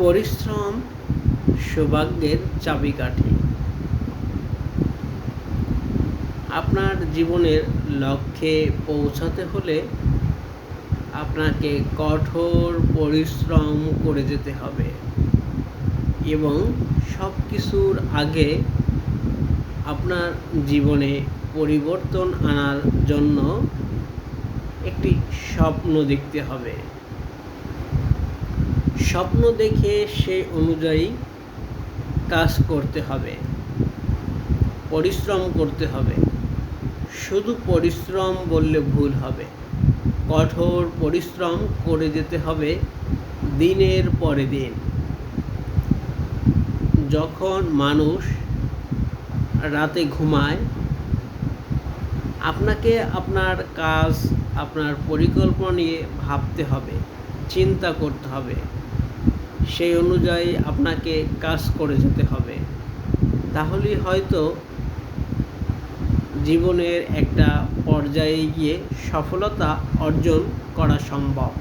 পরিশ্রম সৌভাগ্যের চাবিকাঠি। আপনার জীবনের লক্ষ্যে পৌঁছাতে হলে আপনাকে কঠোর পরিশ্রম করে যেতে হবে এবং সব কিছুর আগে আপনার জীবনে পরিবর্তন আনার জন্য একটি স্বপ্ন দেখতে হবে। স্বপ্ন দেখে সেই অনুযায়ী কাজ করতে হবে, পরিশ্রম করতে হবে। শুধু পরিশ্রম বললে ভুল হবে, কঠোর পরিশ্রম করে যেতে হবে দিনের পরে দিন। যখন মানুষ রাতে ঘুমায়, আপনাকে আপনার কাজ, আপনার পরিকল্পনা নিয়ে ভাবতে হবে, চিন্তা করতে হবে, সেই অনুযায়ী আপনাকে কাজ করে যেতে হবে। তাহলেই হয়তো জীবনের একটা পর্যায়ে গিয়ে সফলতা অর্জন করা সম্ভব।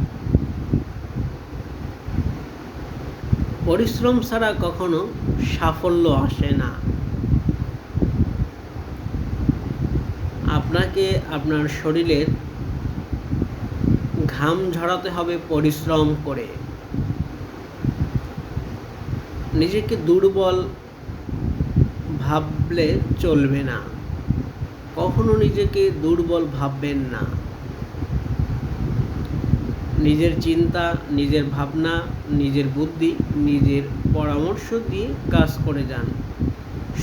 পরিশ্রম ছাড়া কখনো সাফল্য আসে না। আপনাকে আপনার শরীরের ঘাম ঝরাতে হবে পরিশ্রম করে। নিজেকে দুর্বল ভাবলে চলবে না, কখনো নিজেকে দুর্বল ভাববেন না। নিজের চিন্তা, নিজের ভাবনা, নিজের বুদ্ধি, নিজের পরামর্শ দিয়ে কাজ করে যান।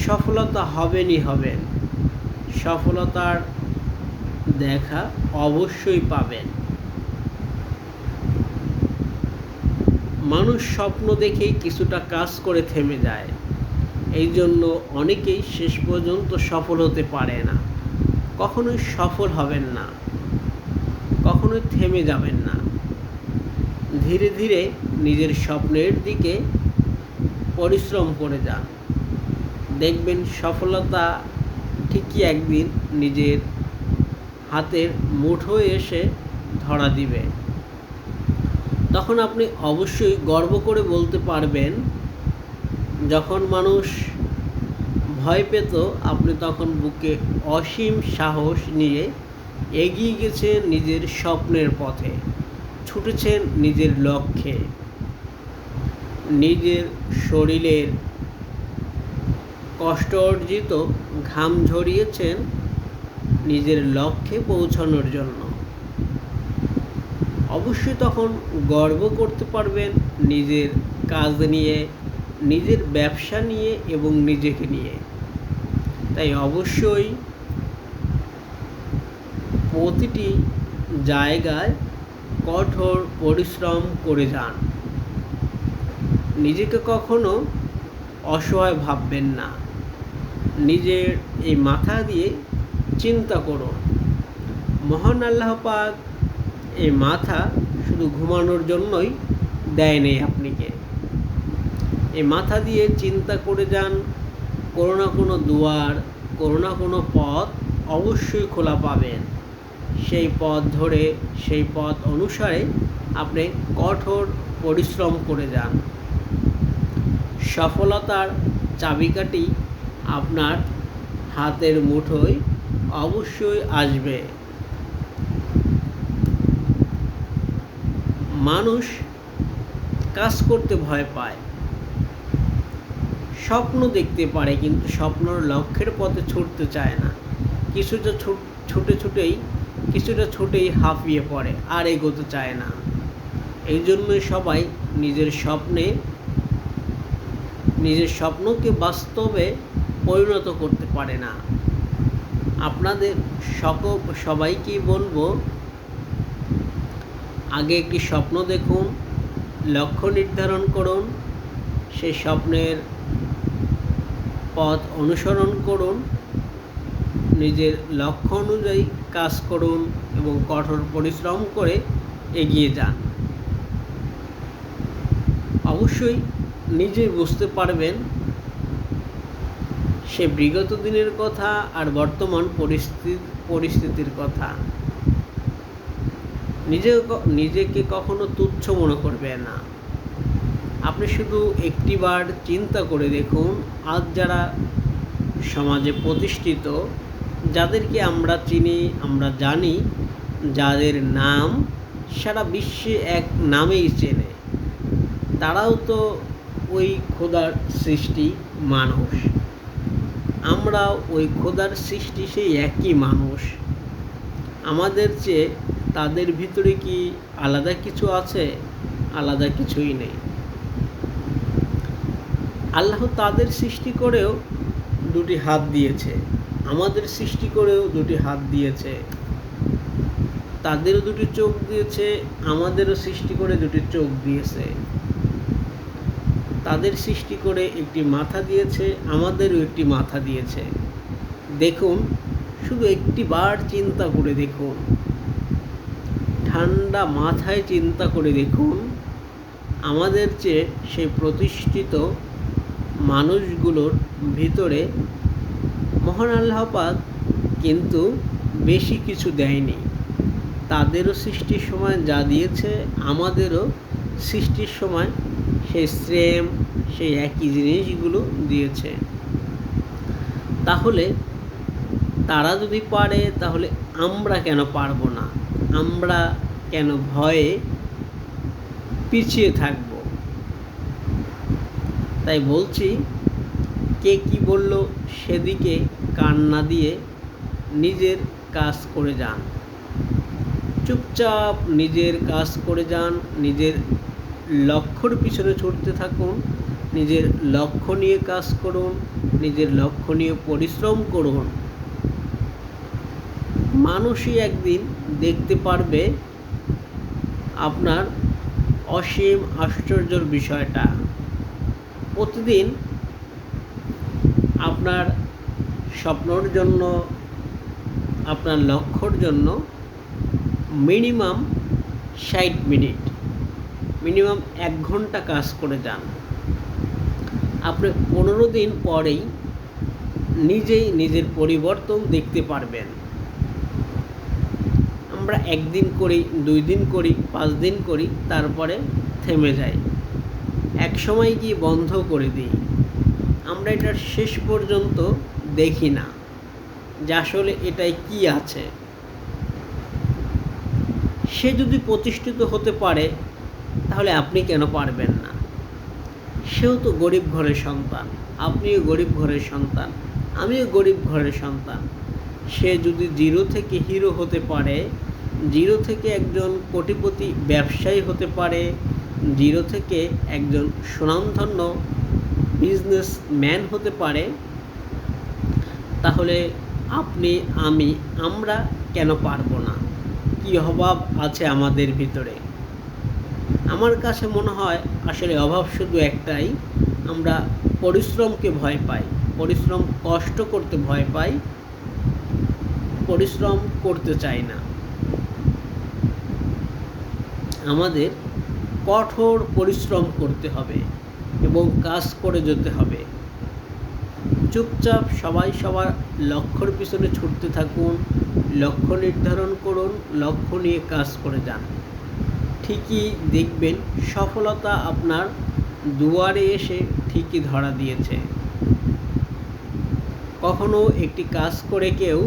সফলতা হবেনই হবেন, সফলতার দেখা অবশ্যই পাবেন। মানুষ স্বপ্ন দেখেই কিছুটা কাজ করে থেমে যায়, এই জন্য অনেকেই শেষ পর্যন্ত সফল হতে পারে না। কখনোই সফল হবেন না, কখনোই থেমে যাবেন না। ধীরে ধীরে নিজের স্বপ্নের দিকে পরিশ্রম করে যান, দেখবেন সফলতা ঠিকই একদিন নিজের হাতের মুঠোয় এসে ধরা দিবে। তখন আপনি অবশ্যই গর্ব করে বলতে পারবেন, যখন মানুষ ভয় পেত, আপনি তখন বুকে অসীম সাহস নিয়ে এগিয়ে গেছেন নিজের স্বপ্নের পথে, ছুটেছেন নিজের লক্ষ্যে, নিজের শরীরের কষ্ট অর্জিত ঘাম ঝরিয়েছেন নিজের লক্ষ্যে পৌঁছানোর জন্য। অবশ্যই তখন গর্ব করতে পারবেন নিজের কাজ নিয়ে, নিজের ব্যবসা নিয়ে এবং নিজেকে নিয়ে। তাই অবশ্যই প্রতিটি জায়গায় কঠোর পরিশ্রম করে যান। নিজেকে কখনো অসহায় ভাববেন না। নিজের এই মাথা দিয়ে চিন্তা করুন, মহান আল্লাহ পাক এই মাথা শুধু ঘুমানোর জন্যই দেয়নি আপনাকে। এই মাথা দিয়ে চিন্তা করে যান, কোনো না কোনো দুয়ার, কোনো না কোনো পথ অবশ্যই খোলা পাবেন। সেই পথ ধরে, সেই পথ অনুসারে আপনি কঠোর পরিশ্রম করে যান। সফলতার চাবিকাঠি আপনার হাতের মুঠোয় অবশ্যই আসবে। মানুষ কাজ করতে ভয় পায়, স্বপ্ন দেখতে পারে কিন্তু স্বপ্নর লক্ষ্যের পথে ছুটতে চায় না। কিছুটা ছুটেই হাঁপিয়ে পড়ে, আর এগোতে চায় না। এই জন্যই সবাই নিজের স্বপ্নকে বাস্তবে পরিণত করতে পারে না। আপনাদের সবাইকেই বলবো, আগে একটি স্বপ্ন দেখুন, লক্ষ্য নির্ধারণ করুন, সেই স্বপ্নের পথ অনুসরণ করুন, নিজের লক্ষ্য অনুযায়ী কাজ করুন এবং কঠোর পরিশ্রম করে এগিয়ে যান। অবশ্যই নিজেই বুঝতে পারবেন সে বিগত দিনের কথা আর বর্তমান পরিস্থিতির কথা। নিজেকে কখনো তুচ্ছ মনে করবে না। আপনি শুধু একটিবার চিন্তা করে দেখুন, আজ যারা সমাজে প্রতিষ্ঠিত, যাদেরকে আমরা চিনি, আমরা জানি, যাদের নাম সারা বিশ্বে এক নামেই চেনে, তারাও তো ওই খোদার সৃষ্টি মানুষ। আমরা ওই খোদার সৃষ্টি সেই একই মানুষ। আমাদের চেয়ে তাদের ভিতরে কি আলাদা কিছু আছে? আলাদা কিছুই নেই। আল্লাহ তাদের সৃষ্টি করেও দুটি হাত দিয়েছে, আমাদের সৃষ্টি করেও দুটি হাত দিয়েছে। তাদেরও দুটি চোখ দিয়েছে, আমাদেরও সৃষ্টি করে দুটি চোখ দিয়েছে। তাদের সৃষ্টি করে একটি মাথা দিয়েছে, আমাদেরও একটি মাথা দিয়েছে। দেখুন, শুধু একটি বার চিন্তা করে দেখুন, ঠান্ডা মাথায় চিন্তা করে দেখুন, আমাদের চেয়ে সেই প্রতিষ্ঠিত মানুষগুলোর ভিতরে মহান আল্লাহ পাক কিন্তু বেশি কিছু দেয়নি। তাদেরও সৃষ্টির সময় যা দিয়েছে, আমাদেরও সৃষ্টির সময় সেই সেম, সেই একই জিনিসগুলো দিয়েছে। তাহলে তারা যদি পারে, তাহলে আমরা কেন পারবো না? আমরা কেন ভয়ে পিছিয়ে থাকব? তাই বলছি, কে কি বলল সেদিকে কান না দিয়ে নিজের কাজ করে যান। চুপচাপ নিজের কাজ করে যান, নিজের লক্ষ্যর পিছনে ছুটতে থাকুন, নিজের লক্ষ্য নিয়ে কাজ করুন, নিজের লক্ষ্য নিয়ে পরিশ্রম করুন। মানুষই একদিন দেখতে পারবে আপনার অসীম আশ্চর্যের বিষয়টা। প্রতিদিন আপনার স্বপ্নর জন্য, আপনার লক্ষ্যর জন্য মিনিমাম 60 মিনিট, মিনিমাম 1 ঘন্টা কাজ করে যান। আপনি 15 দিন পরেই নিজেই নিজের পরিবর্তন দেখতে পারবেন। আমরা 1 দিন করি, 2 দিন করি, 5 দিন করি, তারপরে থেমে যাই, এক সময় গিয়ে বন্ধ করে দিই। আমরা এটার শেষ পর্যন্ত দেখি না যে আসলে এটাই কি আছে। সে যদি প্রতিষ্ঠিত হতে পারে, তাহলে আপনি কেন পারবেন না? সেও তো গরিব ঘরের সন্তান, আপনিও গরিব ঘরের সন্তান, আমিও গরিব ঘরের সন্তান। সে যদি জিরো থেকে হিরো হতে পারে, জিরো থেকে একজন কোটিপতি ব্যবসায়ী হতে পারে, জিরো থেকে একজন সুনামধন্য বিজনেসম্যান হতে পারে, তাহলে আপনি, আমি, আমরা কেন পারবো না? কী অভাব আছে আমাদের ভিতরে? আমার কাছে মনে হয় আসলে অভাব শুধু একটাই, আমরা পরিশ্রমকে ভয় পাই, পরিশ্রম, কষ্ট করতে ভয় পাই, পরিশ্রম করতে চাই না। আমাদের কঠোর পরিশ্রম করতে হবে এবং কাজ করে যেতে হবে। চুপচাপ সবাই সবার লক্ষ্যর পিছনে ছুটতে থাকুন, লক্ষ্য নির্ধারণ করুন, লক্ষ্য নিয়ে কাজ করে যান। ঠিকই দেখবেন সফলতা আপনার দুয়ারে এসে ঠিকই ধরা দিয়েছে। কখনো একটি কাজ করে কেউ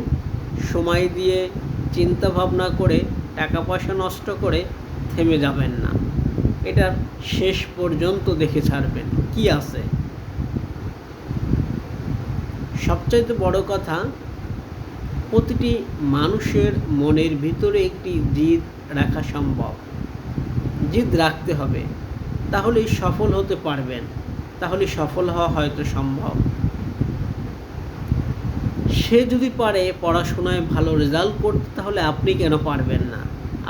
সময় দিয়ে, চিন্তা ভাবনা করে, টাকা পয়সা নষ্ট করে থেমে যাবেন না। এটার শেষ পর্যন্ত দেখে ছাড়বেন কি আছে। সবচাইতে বড় কথা, প্রতিটি মানুষের মনের ভিতরে একটি জিদ রাখা সম্ভব। জিদ রাখতে হবে, তাহলেই সফল হতে পারবেন, তাহলে সফল হওয়া হয়তো সম্ভব। সে যদি পারে পড়াশোনায় ভালো রেজাল্ট করতে, তাহলে আপনি কেন পারবেন না?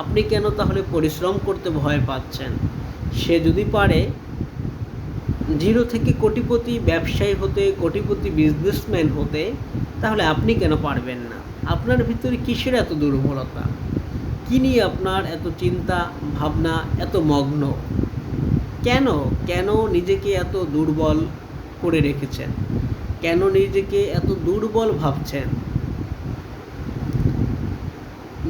আপনি কেন তাহলে পরিশ্রম করতে ভয় পাচ্ছেন? সে যদি পারে জিরো থেকে কোটিপতি ব্যবসায়ী হতে, কোটিপতি বিজনেসম্যান হতে, তাহলে আপনি কেন পারবেন না? আপনার ভিতরে কিসের এত দুর্বলতা? কী নিয়ে আপনার এত চিন্তা ভাবনা, এত মগ্ন? কেন কেন নিজেকে এত দুর্বল করে রেখেছেন? কেন নিজেকে এত দুর্বল ভাবছেন?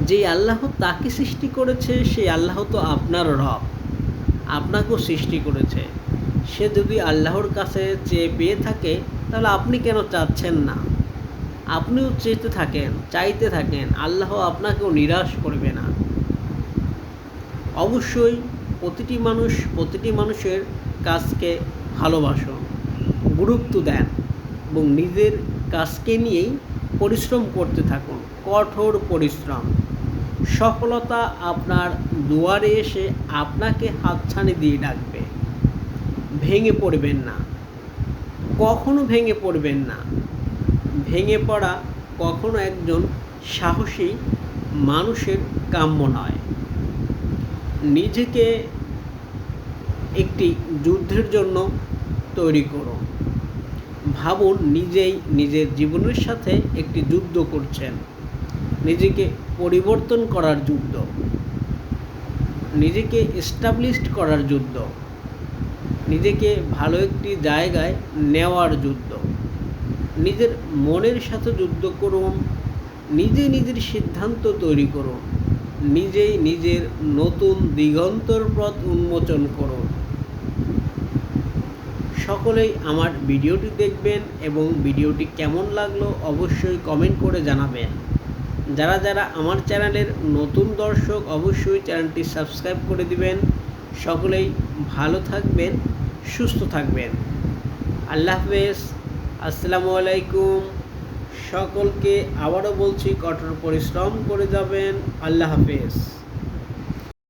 যে আল্লাহ তাকে সৃষ্টি করেছে, সেই আল্লাহ তো আপনার রব। আপনাকেও সৃষ্টি করেছে। সে যদি আল্লাহর কাছে চেয়ে পেয়ে থাকে, তাহলে আপনি কেন চাচ্ছেন না? আপনিও চাইতে থাকেন, আল্লাহ আপনাকেও নিরাশ করবে না। অবশ্যই প্রতিটি মানুষের কাজকে ভালোবাসুন, গুরুত্ব দেন এবং নিজের কাজকে নিয়েই পরিশ্রম করতে থাকুন, কঠোর পরিশ্রম। সফলতা আপনার দুয়ারে এসে আপনাকে হাতছানি দিয়ে ডাকবে। ভেঙে পড়বেন না, কখনো ভেঙে পড়বেন না। ভেঙে পড়া কখনো একজন সাহসী মানুষের কাম্য নয়। নিজেকে একটি যুদ্ধের জন্য তৈরি করুন। ভাবুন নিজেই নিজের জীবনের সাথে একটি যুদ্ধ করছেন। নিজেকে পরিবর্তন করার যুদ্ধ, নিজেকে এস্টাবলিশড করার যুদ্ধ, নিজেকে ভালো একটি জায়গায় নেওয়ার যুদ্ধ। নিজের মনের সাথে যুদ্ধ করুন, নিজের সিদ্ধান্ত তৈরি করুন, নিজের নতুন দিগন্তর পথ উন্মোচন করুন। সকলেই আমার ভিডিওটি দেখবেন এবং ভিডিওটি কেমন লাগলো অবশ্যই কমেন্ট করে জানাবেন। যারা আমার চ্যানেলের নতুন দর্শক অবশ্যই চ্যানেলটি সাবস্ক্রাইব করে দিবেন। সকলেই ভালো থাকবেন, সুস্থ থাকবেন। আল্লাহ হাফেজ, আসসালামু আলাইকুম। সকলকে আবারও বলছি, কঠোর পরিশ্রম করে যাবেন। আল্লাহ হাফেজ।